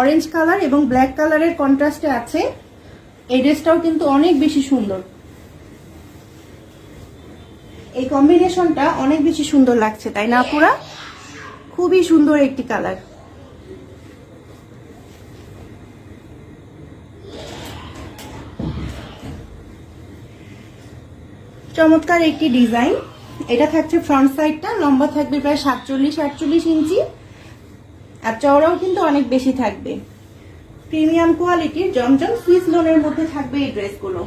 Orange colour এবং black কালারের কন্ট্রাস্টে আছে। এই ড্রেসটাও কিন্তু অনেক বেশি সুন্দর, এই কম্বিনেশনটা অনেক বেশি সুন্দর লাগছে, তাই না পুরা? খুবই সুন্দর একটি কালার। চমৎকার একটি ডিজাইন। এটা থাকছে ফ্রন্ট সাইডটা, লম্বা থাকবে প্রায় 47-48 ইঞ্চি, আর চওড়াও কিন্তু অনেক বেশি থাকবে। প্রিমিয়াম কোয়ালিটির জমজম সুইস লোনের মধ্যে থাকবে এই ড্রেসগুলো।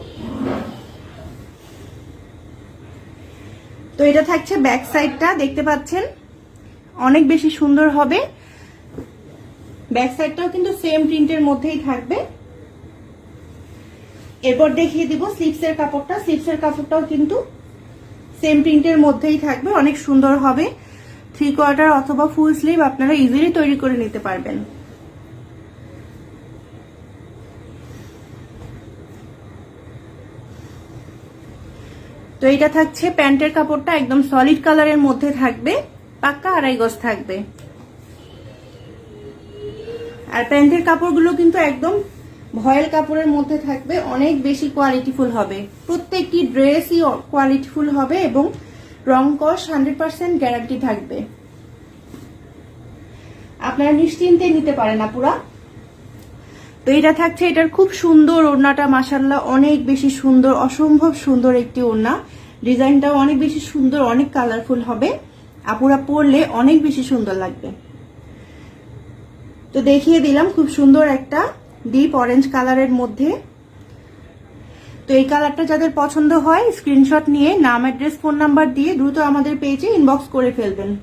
তো এটা থাকছে ব্যাক সাইডটা, দেখতে পাচ্ছেন অনেক বেশি সুন্দর হবে। ব্যাক সাইডটাও কিন্তু সেম প্রিন্টের মধ্যেই থাকবে। এরপর দেখিয়ে দিব স্লিভসের কাপড়টা। স্লিভসের কাপড়টাও কিন্তু সেম প্রিন্টের মধ্যেই থাকবে, অনেক সুন্দর হবে। 3/4 অথবা ফুল স্লিভ আপনারা ইজিলি তৈরি করে নিতে পারবেন। তো এটা থাকছে প্যান্টের কাপড়টা, একদম সলিড কালারের মধ্যে থাকবে, পাক্কা 2.5 গজ থাকবে। আর প্যান্টের কাপড়গুলো কিন্তু একদম ভয়েল কাপড়ের মধ্যে থাকবে, অনেক বেশি কোয়ালিটিফুল হবে। প্রত্যেকটি ড্রেসই কোয়ালিটিফুল হবে এবং রং কস 100% গ্যারান্টি থাকবে। আপনারা নিশ্চিন্তে নিতে পারেন আপুরা। তো এটা থাকছে, এটার খুব সুন্দর ওড়নাটা, মাশাআল্লাহ অনেক বেশি সুন্দর, অসম্ভব সুন্দর একটি ওড়না। ডিজাইনটাও অনেক বেশি সুন্দর, অনেক কালারফুল হবে। আপুরা পরলে অনেক বেশি সুন্দর লাগবে। তো দেখিয়ে দিলাম খুব সুন্দর একটা ডিপ অরেঞ্জ কালারের মধ্যে। তো এই কালারটা যাদের পছন্দ হয় স্ক্রিনশট নিয়ে নাম, অ্যাড্রেস, ফোন নাম্বার দিয়ে দ্রুত আমাদের পেজে ইনবক্স করে ফেলবেন।